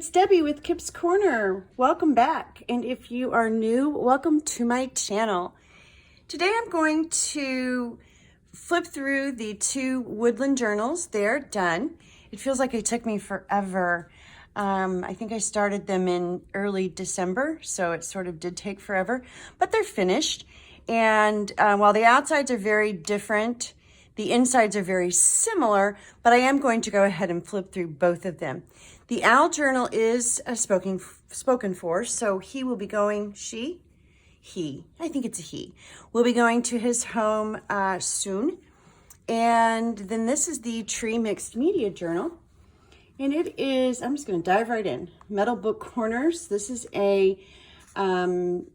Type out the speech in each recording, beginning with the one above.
it's Debbie with Kip's Corner. Welcome back. And if you are new, welcome to my channel. Today I'm going to flip through the two Woodland journals. They're done. It feels like it took me forever. I think I started them in early December, so it sort of did take forever, but they're finished. And while the outsides are very different, the insides are very similar, but I am going to go ahead and flip through both of them. The Owl journal is spoken for, so he will be going, I think it's a he, will be going to his home soon. And then this is the Tree Mixed Media journal. And it is, I'm just going to dive right in. Metal book corners. This is a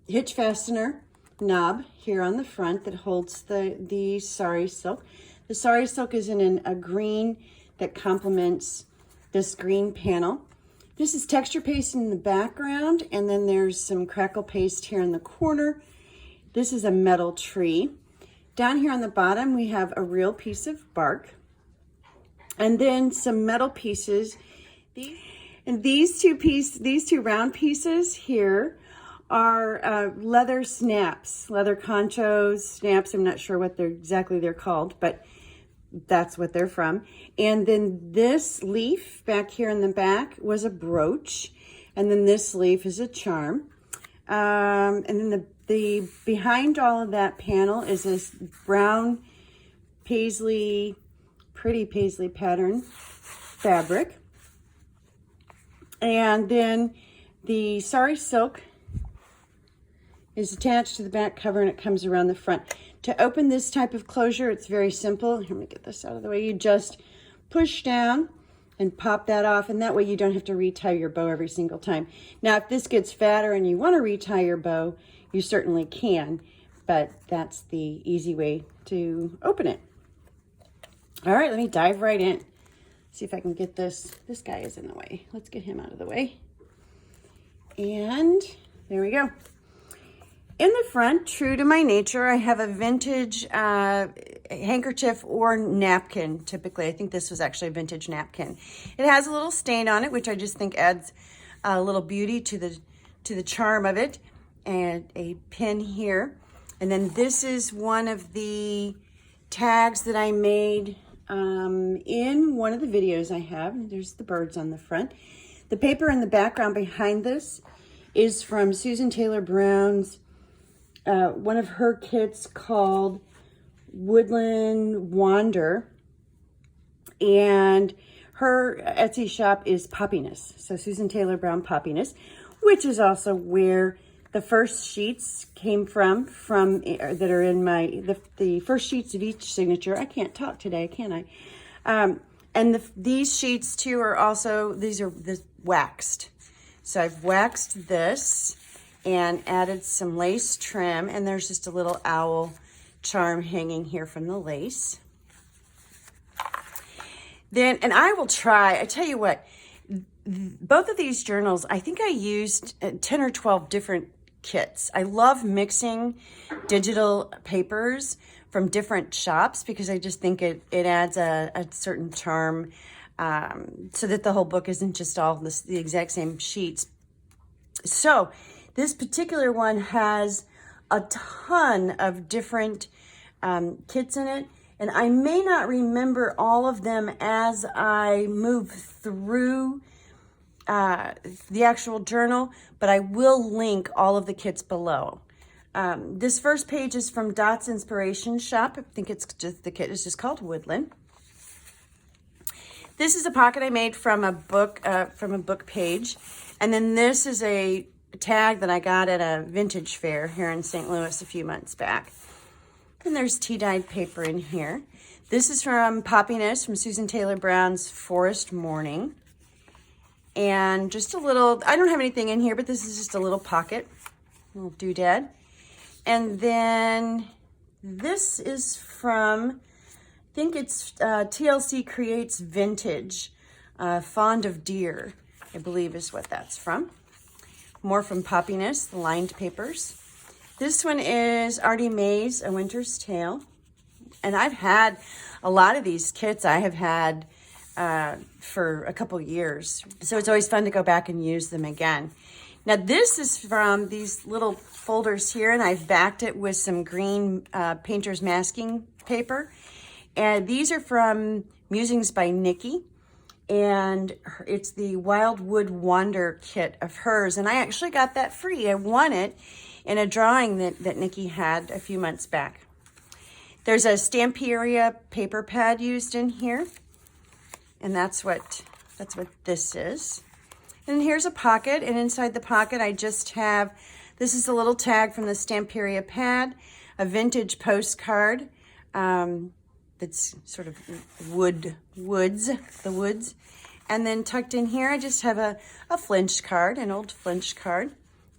hitch fastener knob here on the front that holds the sari silk. The sari silk is in a green that complements this green panel. This is texture paste in the background, and then there's some crackle paste here in the corner. This is a metal tree. Down here on the bottom, we have a real piece of bark, and then some metal pieces. And these two round pieces here are leather snaps, leather conchos, snaps. I'm not sure what exactly they're called, but that's what they're from. And then this leaf back here in the back was a brooch, and then this leaf is a charm. And then the behind all of that panel is this brown paisley, pretty paisley pattern fabric. And then the sari silk is attached to the back cover, and it comes around the front. To open this type of closure, it's very simple. Let me get this out of the way. You just push down and pop that off, and that way you don't have to retie your bow every single time. Now, if this gets fatter and you want to retie your bow, you certainly can, but that's the easy way to open it. All right, let me dive right in. See if I can get this. This guy is in the way. Let's get him out of the way. And there we go. In the front, true to my nature, I have a vintage handkerchief or napkin, typically. I think this was actually a vintage napkin. It has a little stain on it, which I just think adds a little beauty to the charm of it, and a pin here. And then this is one of the tags that I made in one of the videos I have. There's the birds on the front. The paper in the background behind this is from Susan Taylor Brown's one of her kits called Woodland Wander, and her Etsy shop is Poppiness. So Susan Taylor Brown Poppiness, which is also where the first sheets came from that are in the first sheets of each signature. I can't talk today, can I? And these sheets too are also, these are waxed. So I've waxed this and added some lace trim, and there's just a little owl charm hanging here from the lace. Then, and I will try, I tell you what, both of these journals, I think I used 10 or 12 different kits. I love mixing digital papers from different shops because I just think it adds a certain charm, so that the whole book isn't just all the exact same sheets. So this particular one has a ton of different kits in it, and I may not remember all of them as I move through the actual journal, but I will link all of the kits below. This first page is from Dot's Inspiration Shop. I think it's just, the kit is just called Woodland. This is a pocket I made from a book page, and then this is a tag that I got at a vintage fair here in St. Louis a few months back. And there's tea-dyed paper in here. This is from Poppiness, from Susan Taylor Brown's Forest Morning. And just a little, I don't have anything in here, but this is just a little pocket, a little doodad. And then this is from, I think it's TLC Creates Vintage, Fawned Deer, I believe is what that's from. More from Poppiness, the lined papers. This one is Artie Mae's A Winter's Tale. And I've had a lot of these kits. I have had for a couple years. So it's always fun to go back and use them again. Now this is from these little folders here, and I've backed it with some green painter's masking paper. And these are from Musings by Nikki. And it's the Wildwood Wander kit of hers. And I actually got that free. I won it in a drawing that Nikki had a few months back. There's a Stamperia paper pad used in here. And that's what this is. And here's a pocket, and inside the pocket I just have, this is a little tag from the Stamperia pad, a vintage postcard that's sort of woods. And then tucked in here I just have a flinch card, an old flinch card,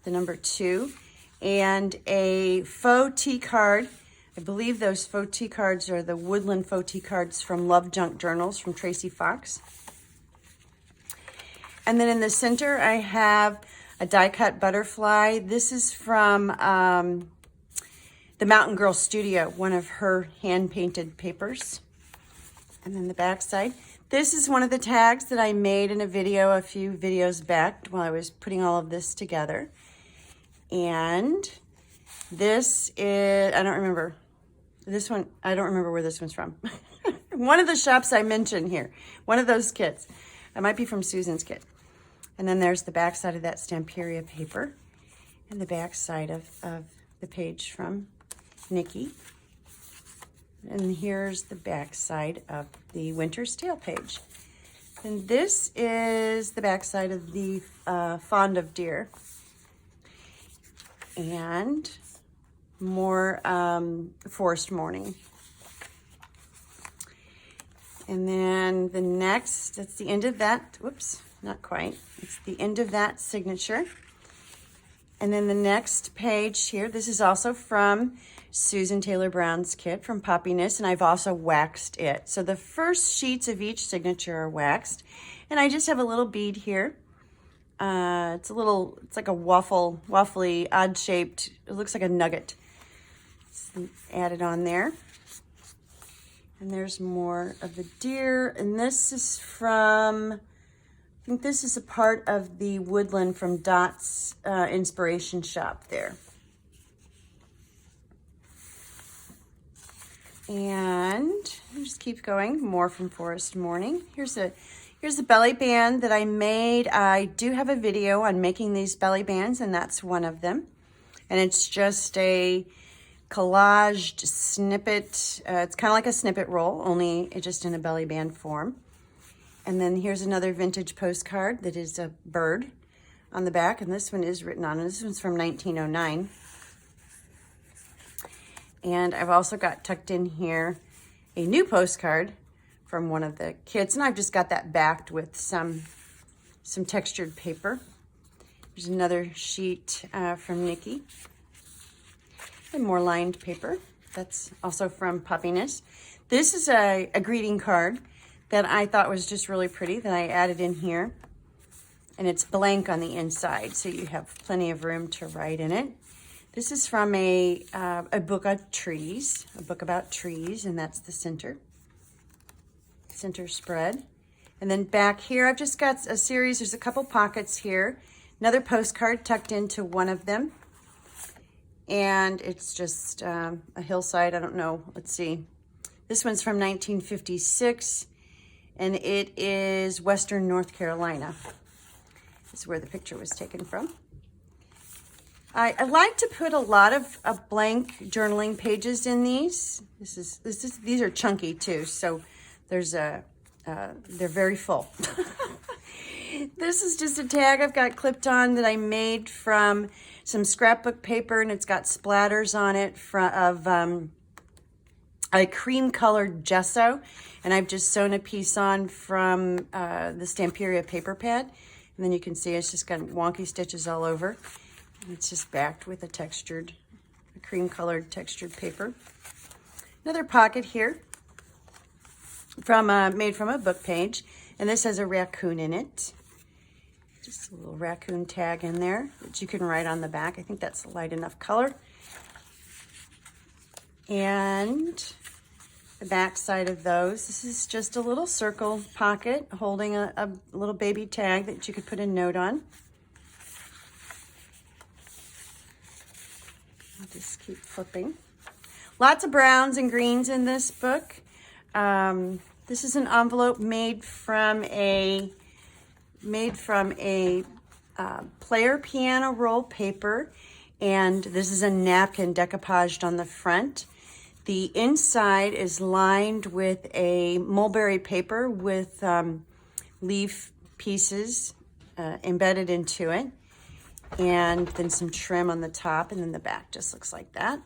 the number 2, and a faux tea card. I believe those faux tea cards are the Woodland faux tea cards from Love Junk Journals from Tracy Fox. And then in the center, I have a die-cut butterfly. This is from the Mountain Girl Studio, one of her hand-painted papers. And then the back side. This is one of the tags that I made in a video a few videos back while I was putting all of this together. And this is, I don't remember. This one, I don't remember where this one's from. One of the shops I mentioned here. One of those kits. It might be from Susan's kit. And then there's the back side of that Stamperia paper and the back side of the page from Nikki. And here's the back side of the Winter's Tale page. And this is the back side of the Fawned Deer. And more Forest Morning. And then the next, that's the end of that, whoops, not quite. It's the end of that signature. And then the next page here, this is also from Susan Taylor Brown's kit from Poppiness, and I've also waxed it. So the first sheets of each signature are waxed. And I just have a little bead here. It's like a waffly, odd-shaped, it looks like a nugget. It's added on there. And there's more of the deer. And this is from, I think this is a part of the Woodland from Dot's inspiration shop there. And I'll just keep going, more from Forest Morning. Here's the belly band that I made. I do have a video on making these belly bands, and that's one of them. And it's just a collaged snippet. It's kind of like a snippet roll, only just in a belly band form. And then here's another vintage postcard that is a bird on the back, and this one is written on, and this one's from 1909. And I've also got tucked in here a new postcard from one of the kits, and I've just got that backed with some textured paper. There's another sheet from Nikki. And more lined paper. That's also from Poppiness. This is a greeting card that I thought was just really pretty that I added in here. And it's blank on the inside, so you have plenty of room to write in it. This is from a book on trees, a book about trees, and that's the center spread. And then back here, I've just got a series, there's a couple pockets here. Another postcard tucked into one of them. And it's just a hillside, I don't know, let's see. This one's from 1956, and it is Western North Carolina. This is where the picture was taken from. I like to put a lot of blank journaling pages in these. These are chunky too, so there's they're very full. This is just a tag I've got clipped on that I made from some scrapbook paper, and it's got splatters on it of a cream colored gesso, and I've just sewn a piece on from the Stamperia paper pad, and then you can see it's just got wonky stitches all over. And it's just backed with a cream colored textured paper. Another pocket here from made from a book page, and this has a raccoon in it. Just a little raccoon tag in there that you can write on the back. I think that's a light enough color. And the back side of those. This is just a little circle pocket holding a little baby tag that you could put a note on. I'll just keep flipping. Lots of browns and greens in this book. This is an envelope made from a player piano roll paper, and this is a napkin decoupaged on the front. The inside is lined with a mulberry paper with leaf pieces embedded into it, and then some trim on the top, and then the back just looks like that.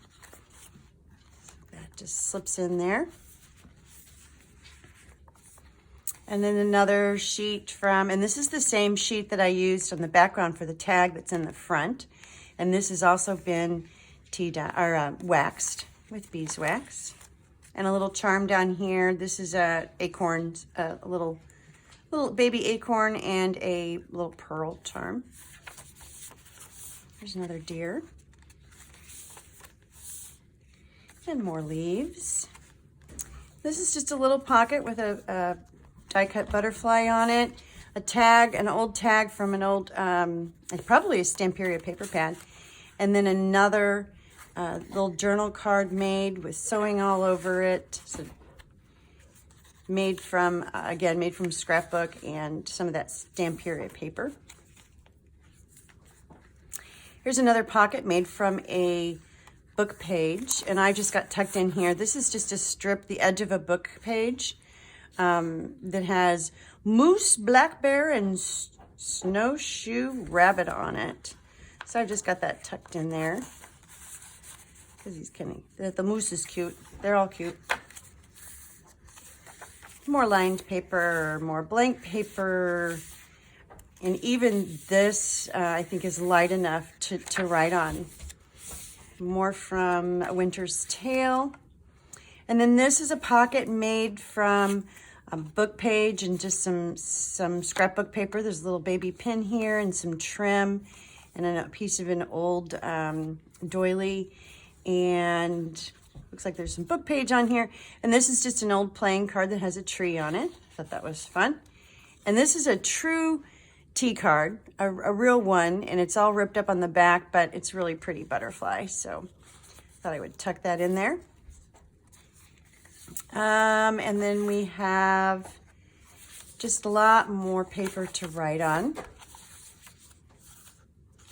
That just slips in there. And then another sheet from, and this is the same sheet that I used on the background for the tag that's in the front. And this has also been waxed with beeswax. And a little charm down here. This is a little baby acorn and a little pearl charm. There's another deer. And more leaves. This is just a little pocket with a die-cut butterfly on it, a tag, an old tag from an old, probably a Stamperia paper pad, and then another little journal card made with sewing all over it. So made from, again, made from scrapbook and some of that Stamperia paper. Here's another pocket made from a book page, and I just got tucked in here. This is just a strip, the edge of a book page. That has moose, black bear, and snowshoe rabbit on it. So I just got that tucked in there because he's kind of, the moose is cute. They're all cute. More lined paper, more blank paper, and even this I think is light enough to write on. More from A Winter's Tale. And then this is a pocket made from a book page and just some scrapbook paper. There's a little baby pin here and some trim and then a piece of an old doily. And looks like there's some book page on here. And this is just an old playing card that has a tree on it. Thought that was fun. And this is a true tea card, a real one. And it's all ripped up on the back, but it's really pretty butterfly. So thought I would tuck that in there. And then we have just a lot more paper to write on.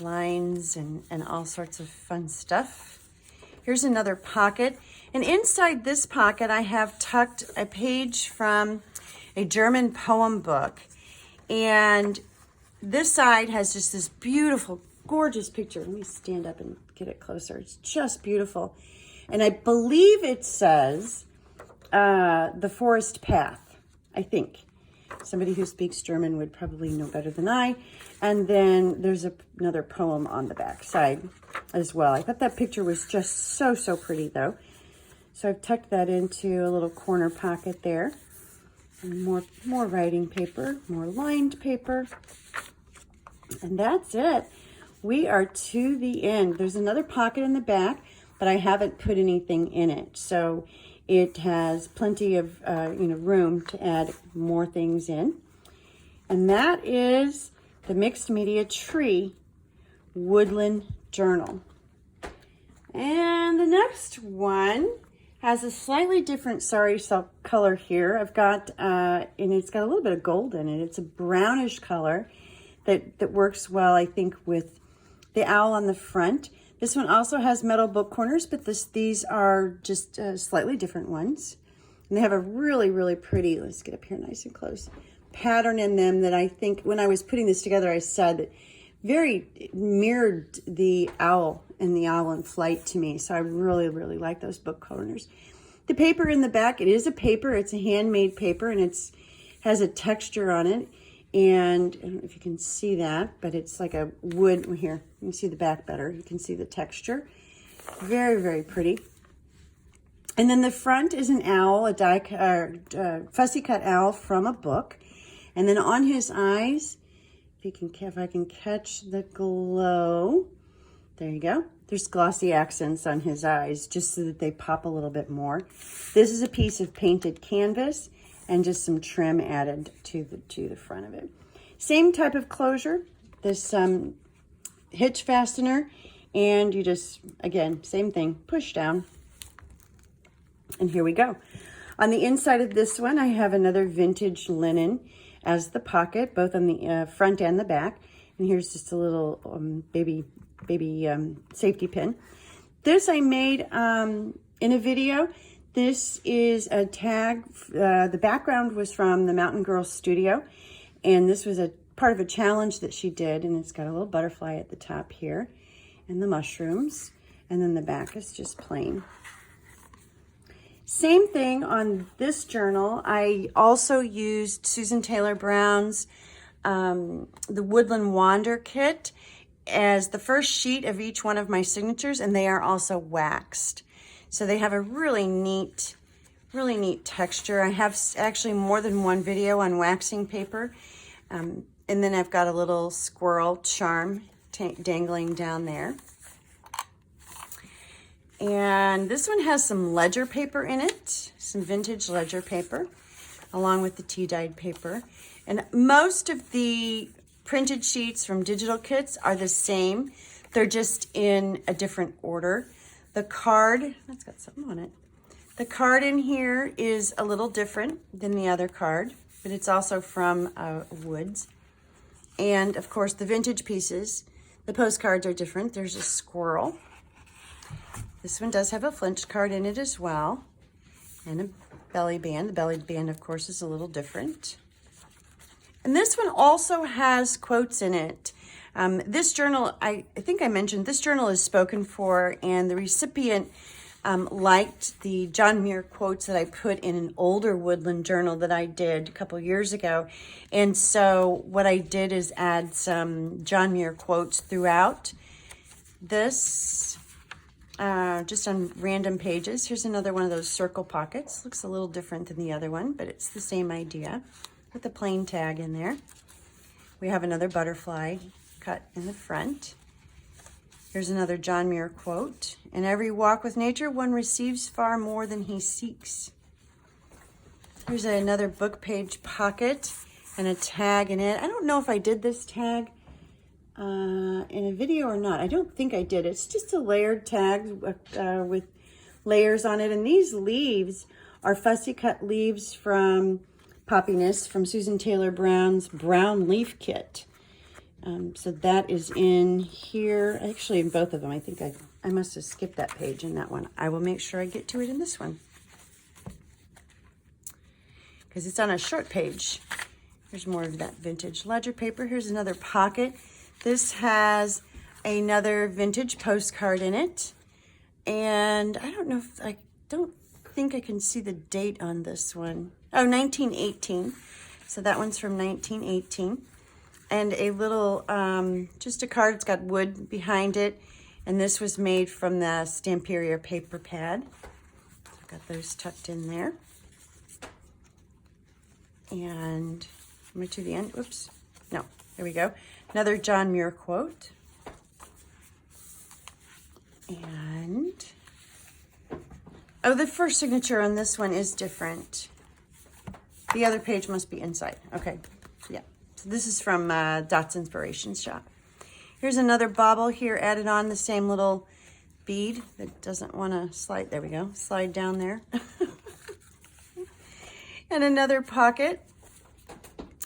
Lines and all sorts of fun stuff. Here's another pocket. And inside this pocket, I have tucked a page from a German poem book. And this side has just this beautiful, gorgeous picture. Let me stand up and get it closer. It's just beautiful. And I believe it says The Forest Path, I think. Somebody who speaks German would probably know better than I. And then there's another poem on the back side as well. I thought that picture was just so, so pretty though. So I've tucked that into a little corner pocket there. And more writing paper, more lined paper. And that's it. We are to the end. There's another pocket in the back, but I haven't put anything in it. So it has plenty of room to add more things in. And that is the Mixed Media Tree Woodland Journal. And the next one has a slightly different sari silk color here. I've got, and it's got a little bit of gold in it. It's a brownish color that works well, I think, with the owl on the front. This one also has metal book corners, but these are just slightly different ones. And they have a really, really pretty, let's get up here nice and close, pattern in them that I think when I was putting this together, I said that very mirrored the owl and the owl in flight to me. So I really, really like those book corners. The paper in the back, it is a paper. It's a handmade paper and has a texture on it. And I don't know if you can see that, but it's like a wood. Here, you can see the back better. You can see the texture. Very, very pretty. And then the front is an owl, a fussy cut owl from a book. And then on his eyes, if I can catch the glow, there you go. there's glossy accents on his eyes just so that they pop a little bit more. This is a piece of painted canvas and just some trim added to the front of it. Same type of closure, this hitch fastener, and you just, again, same thing, push down. And here we go. On the inside of this one, I have another vintage linen as the pocket, both on the front and the back. And here's just a little baby safety pin. This I made in a video. This is a tag. The background was from the Mountain Girl Studio, and this was a part of a challenge that she did, and it's got a little butterfly at the top here, and the mushrooms, and then the back is just plain. Same thing on this journal. I also used Susan Taylor Brown's the Woodland Wander kit as the first sheet of each one of my signatures, and they are also waxed. So they have a really neat texture. I have actually more than one video on waxing paper. And then I've got a little squirrel charm dangling down there. And this one has some ledger paper in it, some vintage ledger paper, along with the tea-dyed paper. And most of the printed sheets from digital kits are the same. They're just in a different order. The card, that's got something on it. The card in here is a little different than the other card, but it's also from Woods. And of course, the vintage pieces, the postcards are different. There's a squirrel. This one does have a flinch card in it as well, and a belly band. The belly band, of course, is a little different. And this one also has quotes in it. This journal, I think I mentioned, this journal is spoken for, and the recipient liked the John Muir quotes that I put in an older Woodland journal that I did a couple years ago. And so what I did is add some John Muir quotes throughout this, just on random pages. Here's another one of those circle pockets. Looks a little different than the other one, but it's the same idea with the plain tag in there. We have another butterfly cut in the front. Here's another John Muir quote. In every walk with nature, one receives far more than he seeks. Here's another book page pocket and a tag in it. I don't know if I did this tag in a video or not. I don't think I did. It's just a layered tag with layers on it. And these leaves are fussy cut leaves from Poppiness from Susan Taylor Brown's Brown Leaf Kit. So that is in here. Actually, in both of them. I think I must have skipped that page in that one. I will make sure I get to it in this one, because it's on a short page. Here's more of that vintage ledger paper. Here's another pocket. This has another vintage postcard in it. And I don't know if, I don't think I can see the date on this one. Oh, 1918. So that one's from 1918. And a little, just a card. It's got wood behind it. And this was made from the Stamperia paper pad. I've got those tucked in there. And am I to the end? Oops. No, there we go. Another John Muir quote. And, oh, the first signature on this one is different. The other page must be inside. Okay, yeah. So this is from Dot's Inspiration Shop. Here's another bauble here added on, the same little bead that doesn't want to slide. There we go. Slide down there. And another pocket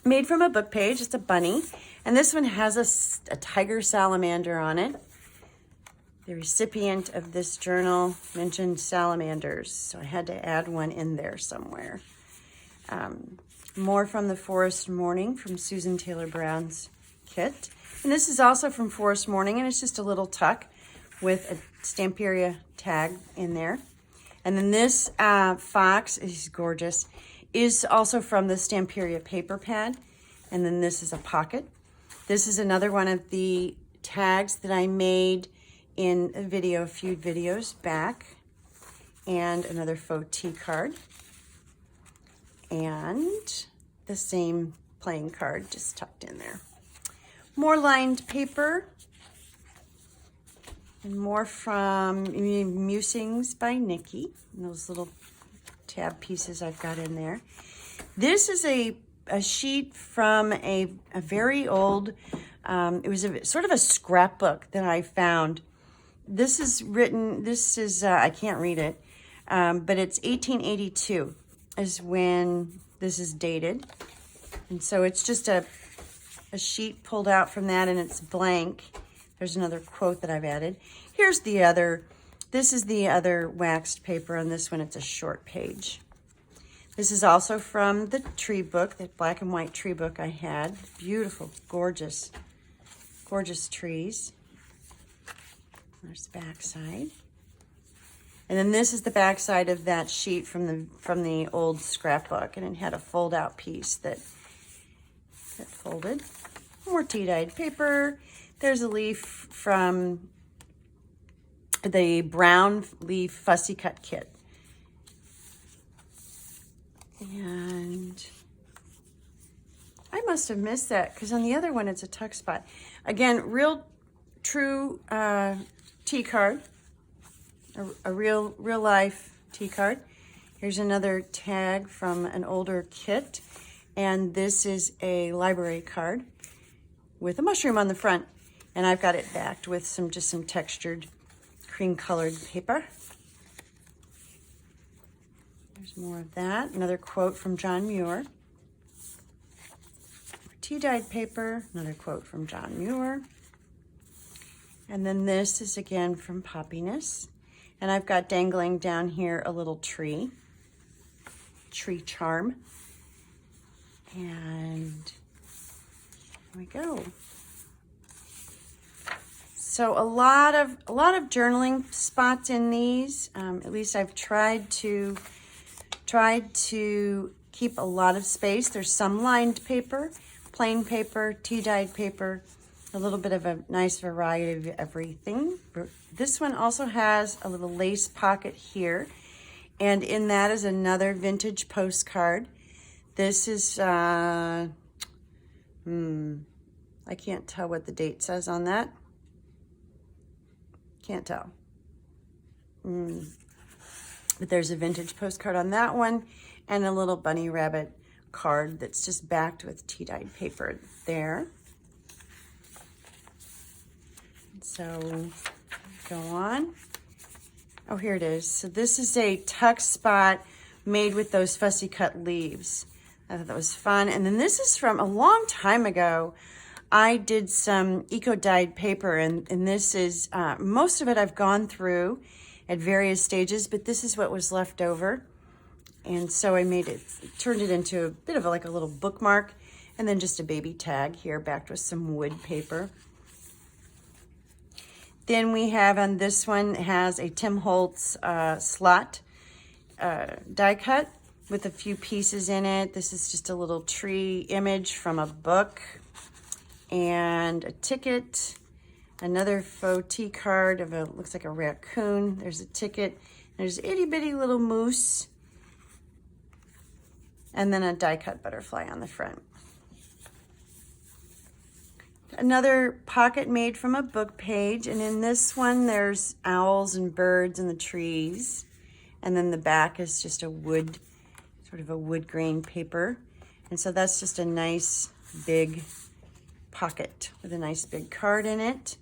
made from a book page. It's a bunny. And this one has a tiger salamander on it. The recipient of this journal mentioned salamanders, so I had to add one in there somewhere. More from the Forest Morning from Susan Taylor Brown's kit. And this is also from Forest Morning, and it's just a little tuck with a Stamperia tag in there. And then this fox is gorgeous, is also from the Stamperia paper pad. And then this is a pocket. This is another one of the tags that I made in a video, a few videos back. And another faux tea card. And the same playing card just tucked in there. More lined paper. And more from Musings by Nikki. And those little tab pieces I've got in there. This is a sheet from a very old, it was sort of a scrapbook that I found. This is written, I can't read it, but it's 1882 is when this is dated. And so it's just a sheet pulled out from that, and it's blank. There's another quote that I've added. Here's the other, this is the other waxed paper. On this one, it's a short page. This is also from the tree book, that black and white tree book I had. Beautiful, gorgeous, gorgeous trees. There's the back side. And then this is the back side of that sheet from the old scrapbook, and it had a fold-out piece that folded. More tea-dyed paper. There's a leaf from the brown leaf fussy cut kit. And I must have missed that because on the other one it's a tuck spot. Again, real true tea card, a real life tea card. Here's another tag from an older kit, and this is a library card with a mushroom on the front, and I've got it backed with some textured cream colored paper. There's more of that. Another quote from John Muir. Tea-dyed paper, another quote from John Muir. And then this is again from Poppiness. And I've got dangling down here a little tree charm. And here we go. So a lot of journaling spots in these. At least I've tried to keep a lot of space. There's some lined paper, plain paper, tea-dyed paper, a little bit of a nice variety of everything. This one also has a little lace pocket here, and in that is another vintage postcard. This is, I can't tell what the date says on that. Can't tell. But there's a vintage postcard on that one, and a little bunny rabbit card that's just backed with tea-dyed paper there. So go on. Oh, here it is. So this is a tuck spot made with those fussy cut leaves. I thought that was fun. And then this is from a long time ago. I did some eco-dyed paper, and this is, most of it I've gone through at various stages, but this is what was left over. And so I turned it into a bit of like a little bookmark, and then just a baby tag here backed with some wood paper. Then we have on this one, it has a Tim Holtz slot die cut with a few pieces in it. This is just a little tree image from a book, and a ticket, another faux tea card of looks like a raccoon. There's a ticket, there's an itty bitty little moose, and then a die cut butterfly on the front. Another pocket made from a book page, and in this one there's owls and birds and the trees, and then the back is just a wood, sort of a wood grain paper, and so that's just a nice big pocket with a nice big card in it.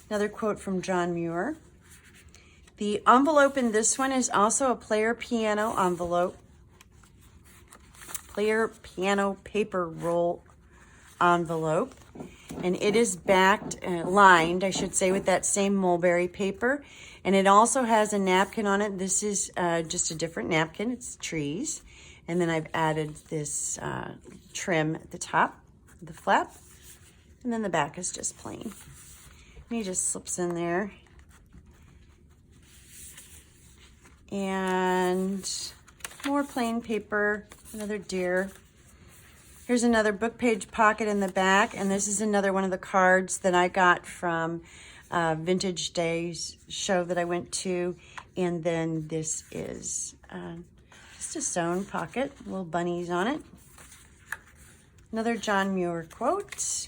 Another quote from John Muir. The envelope in this one is also a player piano envelope, player piano paper roll envelope, and it is backed, lined, I should say, with that same mulberry paper, and it also has a napkin on it. This is just a different napkin. It's trees, and then I've added this trim at the top, the flap, and then the back is just plain. And he just slips in there. And more plain paper, another deer. Here's another book page pocket in the back, and this is another one of the cards that I got from Vintage Days show that I went to. And then this is just a sewn pocket, little bunnies on it. Another John Muir quote.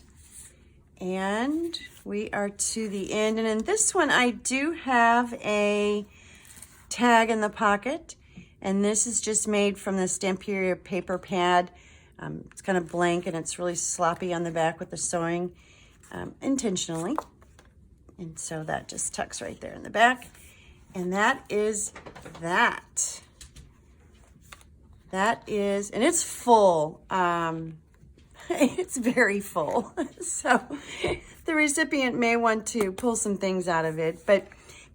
And we are to the end. And in this one, I do have a tag in the pocket. And this is just made from the Stamperia paper pad. It's kind of blank and it's really sloppy on the back with the sewing intentionally. And so that just tucks right there in the back. And that is that. That is, and it's full. It's very full. So the recipient may want to pull some things out of it, but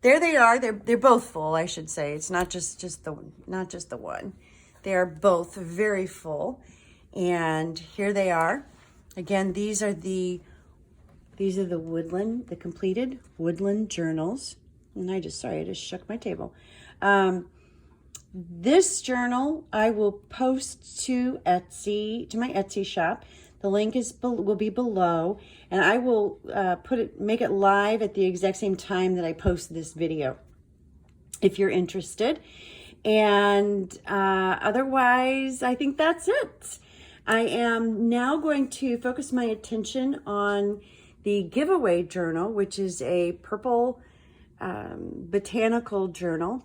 there they are. They're both full, I should say. It's not just the one. They are both very full. And here they are. Again, these are the Woodland, the completed Woodland journals. And I just shook my table. This journal I will post to Etsy, to my Etsy shop. The link will be below, and I will make it live at the exact same time that I post this video, if you're interested. And otherwise, I think that's it. I am now going to focus my attention on the giveaway journal, which is a purple botanical journal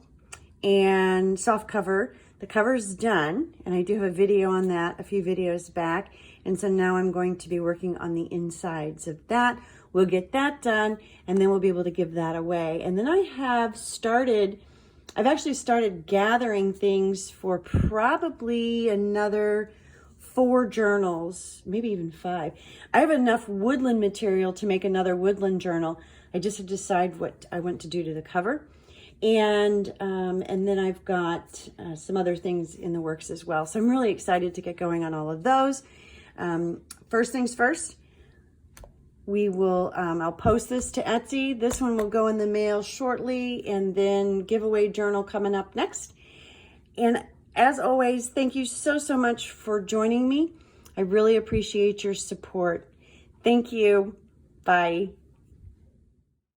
and soft cover. The cover's done, and I do have a video on that a few videos back. And so now I'm going to be working on the insides of that. We'll get that done, and then we'll be able to give that away. And then I've actually started gathering things for probably another 4 journals, maybe even 5. I have enough woodland material to make another woodland journal. I just have to decide what I want to do to the cover. And then I've got some other things in the works as well. So I'm really excited to get going on all of those. First things first, I'll post this to Etsy. This one will go in the mail shortly, and then giveaway journal coming up next. And as always, thank you so much for joining me. I really appreciate your support. Thank you. Bye.